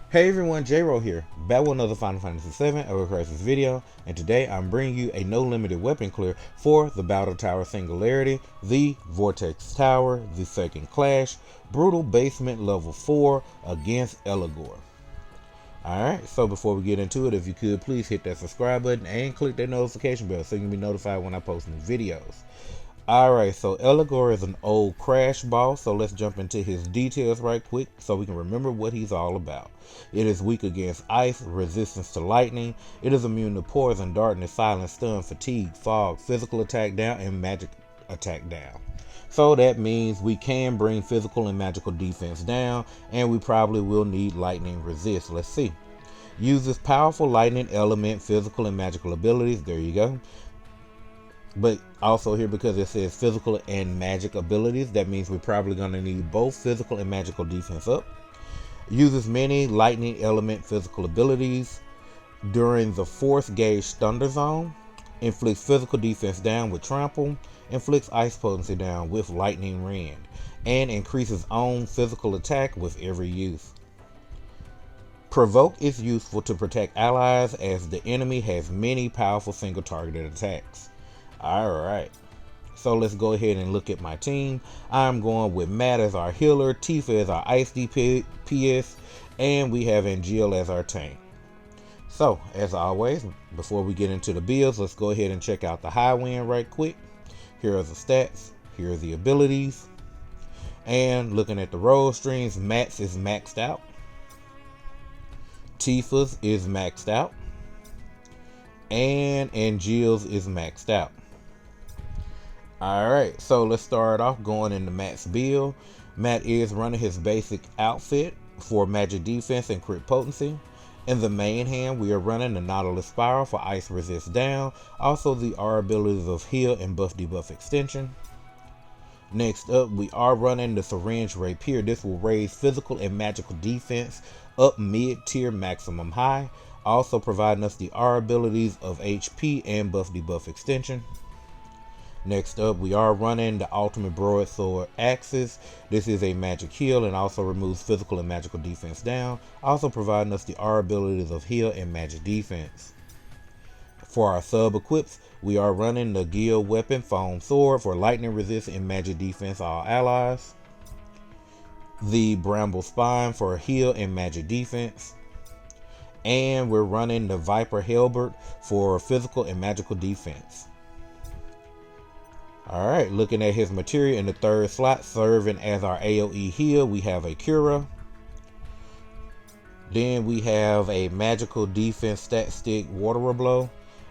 Hey everyone, J-Ro here, back with another Final Fantasy 7 Ever Crisis video, and today I'm bringing you a no limited weapon clear for the Battle Tower Singularity, the Vortex Tower, the second clash, Brutal Basement level 4 against Eligor. Alright, so before we get into it, if you could please hit that subscribe button and click that notification bell so you can be notified when I post new videos. Alright, so Eligor is an old crash boss, so let's jump into his details right quick so we can remember what he's all about. It is weak against ice, resistance to lightning. It is immune to poison, darkness, silence, stun, fatigue, fog, physical attack down, and magic attack down. So that means we can bring physical and magical defense down, and we probably will need lightning resist. Let's see. Uses powerful lightning element, physical and magical abilities. There you go. But also here, because it says physical and magic abilities, that means we're probably going to need both physical and magical defense up. Uses many lightning element physical abilities during the 4th gauge thunder zone. Inflicts physical defense down with trample. Inflicts ice potency down with lightning rend. And increases own physical attack with every use. Provoke is useful to protect allies as the enemy has many powerful single targeted attacks. Alright, so let's go ahead and look at my team. I'm going with Matt as our healer, Tifa as our ice DPS, and we have Angel as our tank. So, as always, before we get into the builds, let's go ahead and check out the high wind right quick. Here are the stats, here are the abilities, and looking at the roll strings, Matt's is maxed out, Tifa's is maxed out, and Angel's is maxed out. Alright, so let's start off going into Matt's build. Matt is running his basic outfit for magic defense and crit potency. In the main hand, we are running the Nautilus Spiral for ice resist down. Also the R abilities of heal and buff debuff extension. Next up, we are running the Syringe Rapier. This will raise physical and magical defense up mid-tier maximum high. Also providing us the R abilities of HP and buff debuff extension. Next up, we are running the Ultimate Broadsword Axis. This is a magic heal and also removes physical and magical defense down, also providing us the R abilities of heal and magic defense. For our sub-equips, we are running the Guild Weapon Foam Sword for lightning resist and magic defense all allies. The Bramble Spine for heal and magic defense. And we're running the Viper Halberd for physical and magical defense. Alright, looking at his material in the 3rd slot, serving as our AoE heal, we have a Cura. Then we have a magical defense stat stick Waterer Blow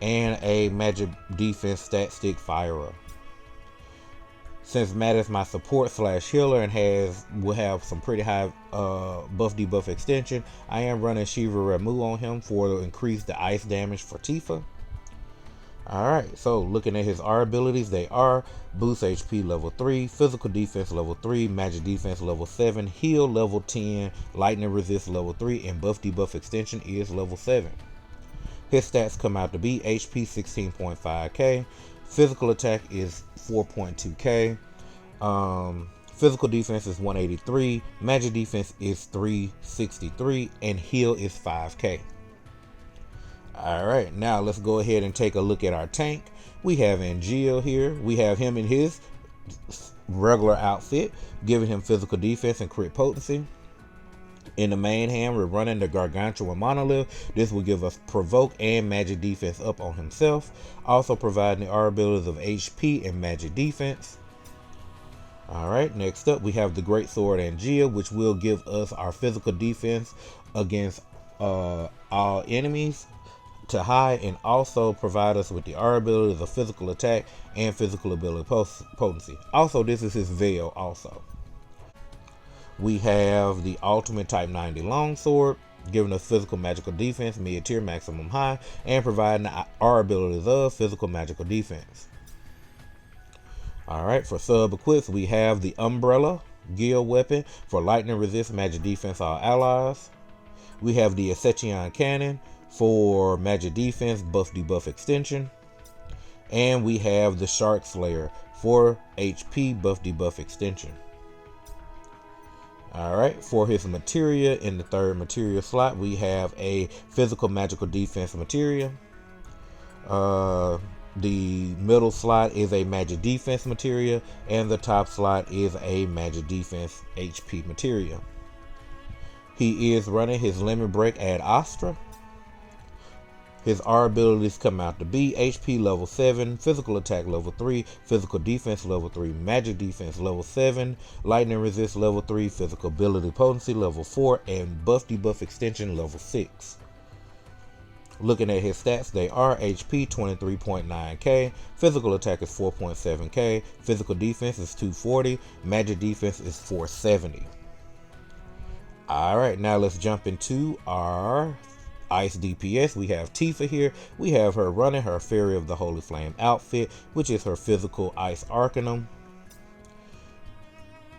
and a magic defense stat stick Fire. Since Matt is my support / healer and will have some pretty high buff debuff extension, I am running Shiva Ramu on him for increase the ice damage for Tifa. Alright, so looking at his R abilities, they are boost HP level 3, physical defense level 3, magic defense level 7, heal level 10, lightning resist level 3, and buff debuff extension is level 7. His stats come out to be HP 16.5k, physical attack is 4.2k, physical defense is 183, magic defense is 363, and heal is 5k. Alright, now let's go ahead and take a look at our tank. We have Angel here. We have him in his regular outfit, giving him physical defense and crit potency. In the main hand, we're running the Gargantuan Monolith. This will give us provoke and magic defense up on himself. Also providing the R abilities of HP and magic defense. Alright, next up we have the Great Sword Angel, which will give us our physical defense against all enemies to high, and also provide us with the R abilities of physical attack and physical ability potency. Also, this is his veil also. We have the Ultimate Type 90 Longsword, giving us physical magical defense, mid-tier maximum high, and providing the R abilities of physical magical defense. Alright, for sub-equips, we have the Umbrella Guild Weapon for lightning resist magic defense all allies. We have the Ascension Cannon for magic defense, buff debuff extension. And we have the Shark Slayer for HP buff debuff extension. Alright, for his materia in the third materia slot, we have a physical magical defense materia. The middle slot is a magic defense materia, and the top slot is a magic defense HP materia. He is running his limit break ad Astra. His R abilities come out to be HP level 7, physical attack level 3, physical defense level 3, magic defense level 7, lightning resist level 3, physical ability potency level 4, and buff debuff extension level 6. Looking at his stats, they are HP 23.9k, physical attack is 4.7k, physical defense is 240, magic defense is 470. Alright, now let's jump into our Ice DPS. We have Tifa here. We have her running her Fairy of the Holy Flame outfit, which is her physical Ice Arcanum.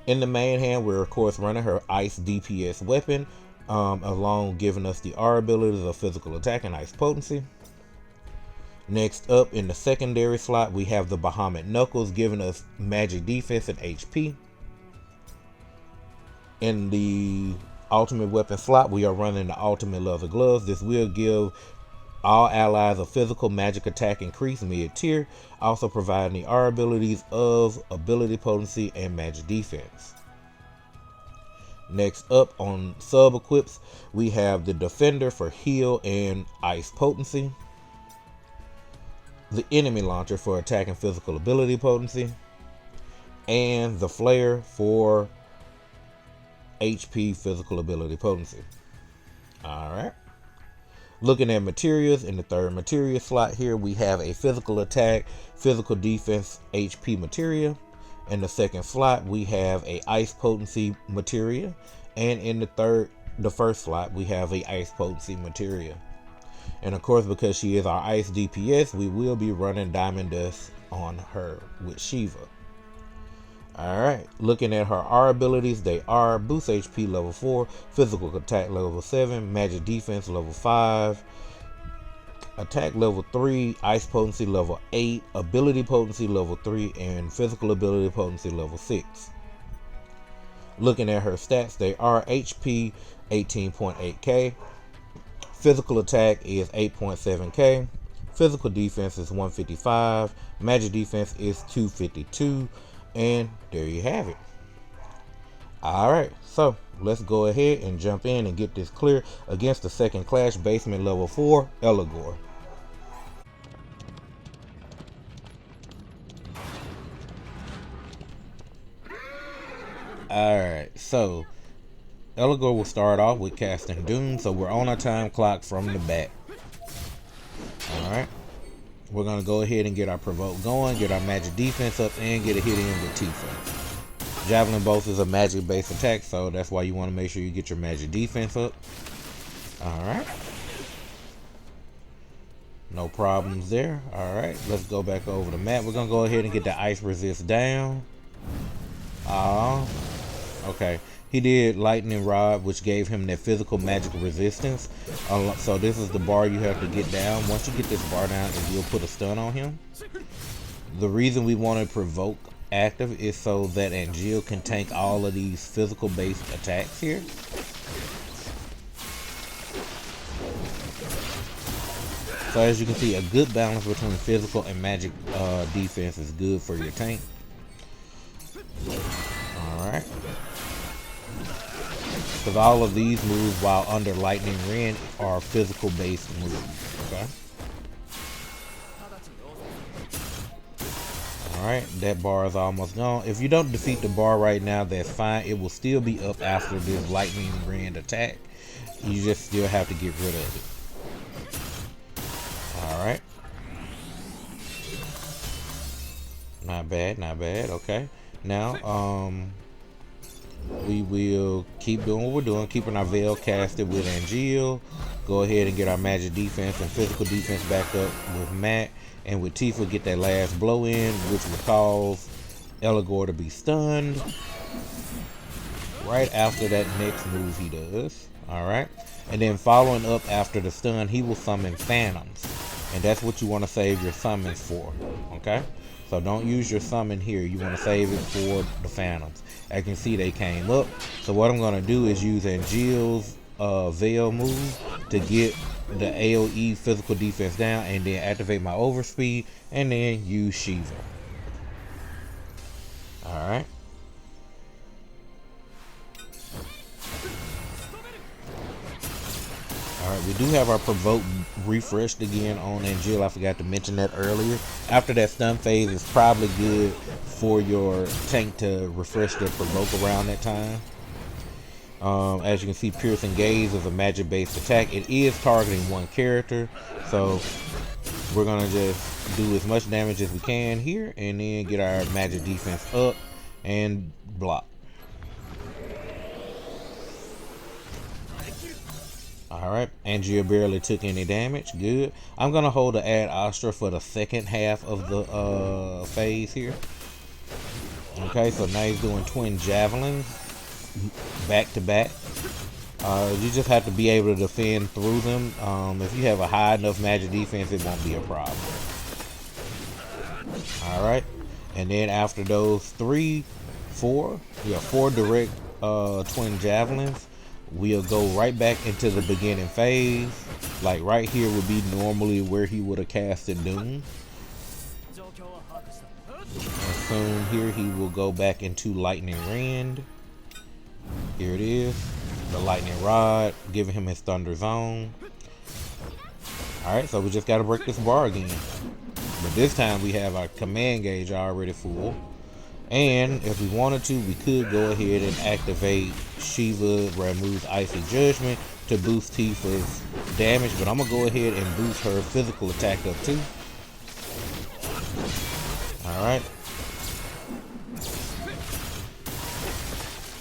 In the main hand, we're of course running her Ice DPS weapon, along giving us the R abilities of physical attack and ice potency. Next up in the secondary slot, we have the Bahamut Knuckles giving us magic defense and HP. In the ultimate weapon slot, we are running the ultimate leather gloves. This will give all allies a physical magic attack increase mid-tier, also providing the R abilities of ability potency and magic defense. Next up on sub-equips, we have the Defender for heal and ice potency, the Enemy Launcher for attack and physical ability potency, and the Flare for HP physical ability potency. Alright. Looking at materials, in the third materia slot here, we have a physical attack, physical defense, HP materia. In the second slot, we have a ice potency materia, and in the first slot, we have a ice potency materia. And of course, because she is our ice DPS, we will be running Diamond Dust on her with Shiva. Alright, looking at her R abilities, they are boost HP level 4, physical attack level 7, magic defense level 5, attack level 3, ice potency level 8, ability potency level 3, and physical ability potency level 6. Looking at her stats, they are HP 18.8k, physical attack is 8.7k, physical defense is 155, magic defense is 252, and there you have it. Alright, so let's go ahead and jump in and get this clear against the second class basement level 4 Eligor. Alright, so Eligor will start off with casting Doom, so we're on our time clock from the back. Alright, we're going to go ahead and get our provoke going, get our magic defense up, and get a hit in with Tifa. Javelin Bolt is a magic based attack, so that's why you want to make sure you get your magic defense up. Alright, no problems there. Alright, let's go back over the map. We're going to go ahead and get the ice resist down. Okay, he did lightning rod, which gave him that physical magical resistance. So this is the bar you have to get down. Once you get this bar down, it will put a stun on him. The reason we want to provoke active is so that Angeal can tank all of these physical based attacks here. So as you can see, a good balance between physical and magic defense is good for your tank. Alright. Because all of these moves while under Lightning Rend are physical based moves. Okay. Alright, that bar is almost gone. If you don't defeat the bar right now, that's fine. It will still be up after this Lightning Rend attack. You just still have to get rid of it. Alright. Not bad, not bad. Okay. Now, we will keep doing what we're doing, keeping our Veil casted with Angeal. Go ahead and get our magic defense and physical defense back up with Matt. And with Tifa, get that last blow in, which will cause Eligor to be stunned. Right after that next move he does. Alright. And then following up after the stun, he will summon Phantoms. And that's what you want to save your summons for. Okay. So don't use your summon here. You want to save it for the phantoms. As you can see, they came up. So what I'm going to do is use Angeal's Veil move to get the AoE physical defense down, and then activate my overspeed, and then use Shiva. Alright. Alright, we do have our provoke refreshed again on Angeal. I forgot to mention that earlier. After that stun phase, it's probably good for your tank to refresh their provoke around that time. As you can see, Piercing Gaze is a magic based attack. It is targeting one character, so we're gonna just do as much damage as we can here, and then get our magic defense up and block. Alright, Angeal barely took any damage. Good. I'm gonna hold the Ad Astra for the second half of the phase here. Okay, so now he's doing twin javelins back to back. You just have to be able to defend through them. If you have a high enough magic defense, it won't be a problem. Alright, and then after those four direct twin javelins, we'll go right back into the beginning phase. Like right here would be normally where he would have casted Doom. And soon here he will go back into Lightning Rend. Here it is, the Lightning Rod, giving him his Thunder Zone. Alright, so we just got to break this bar again. But this time we have our command gauge already full. And if we wanted to, we could go ahead and activate Shiva, remove Icy Judgment to boost Tifa's damage. But I'm going to go ahead and boost her physical attack up too. Alright.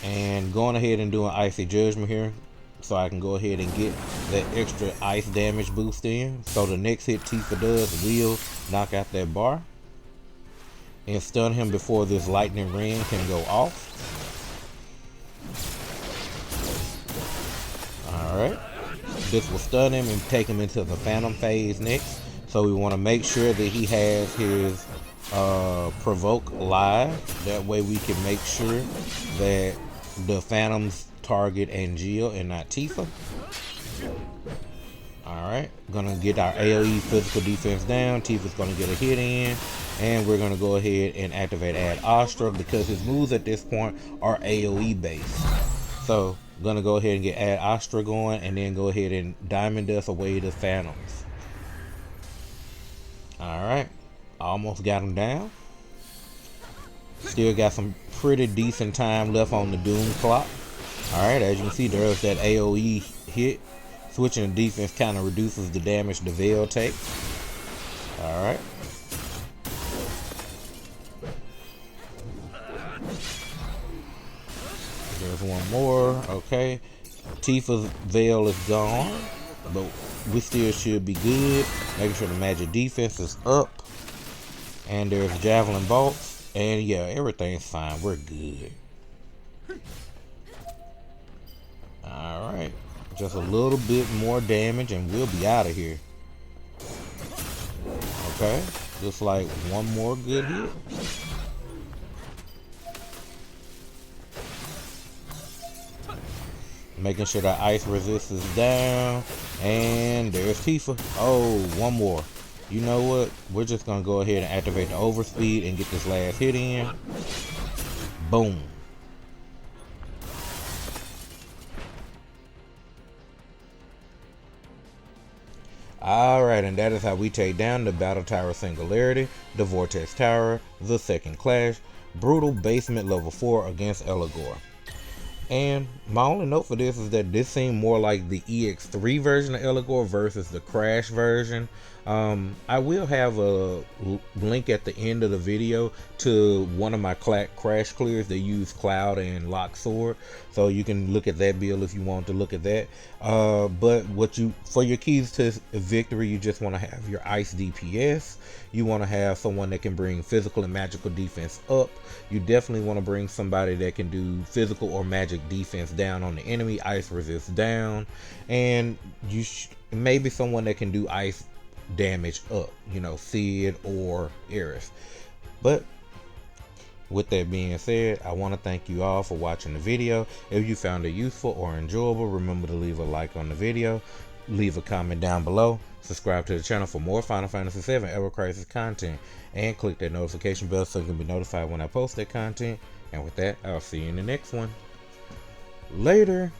And going ahead and doing Icy Judgment here, so I can go ahead and get that extra ice damage boost in. So the next hit Tifa does will knock out that bar and stun him before this Lightning Ring can go off. Alright. This will stun him and take him into the Phantom phase next. So we want to make sure that he has his provoke live. That way we can make sure that the Phantoms target Angeal and not Tifa. Alright, gonna get our AoE physical defense down. Tifa's gonna get a hit in, and we're gonna go ahead and activate Ad Astra because his moves at this point are AoE based. So gonna go ahead and get Ad Astra going, and then go ahead and Diamond Dust away the Phantoms. Alright, almost got him down. Still got some pretty decent time left on the Doom clock. Alright, as you can see, there's that AoE hit. Switching the defense kind of reduces the damage the Veil takes. Alright. There's one more. Okay. Tifa's Veil is gone, but we still should be good. Making sure the magic defense is up. And there's Javelin Bolts. And yeah, everything's fine. We're good. Alright. Just a little bit more damage and we'll be out of here. Okay. Just like one more good hit. Making sure the ice resist is down. And there's Tifa. Oh, one more. You know what? We're just going to go ahead and activate the overspeed and get this last hit in. Boom. Alright, and that is how we take down the Battle Tower Singularity, the Vortex Tower, the second clash, brutal basement level 4 against Eligor. And my only note for this is that this seemed more like the EX3 version of Eligor versus the Crash version. I will have a link at the end of the video to one of my Crash clears that use Cloud and Lock Sword, so you can look at that build if you want to look at that. But for your keys to victory, you just want to have your ice DPS. You want to have someone that can bring physical and magical defense up. You definitely want to bring somebody that can do physical or magic defense down on the enemy, ice resist down, and maybe someone that can do ice damage up, you know, Sid or Eris. But with that being said, I want to thank you all for watching the video. If you found it useful or enjoyable, remember to leave a like on the video, leave a comment down below, subscribe to the channel for more Final Fantasy VII Ever Crisis content, and click that notification bell so you can be notified when I post that content. And with that, I'll see you in the next one. Later.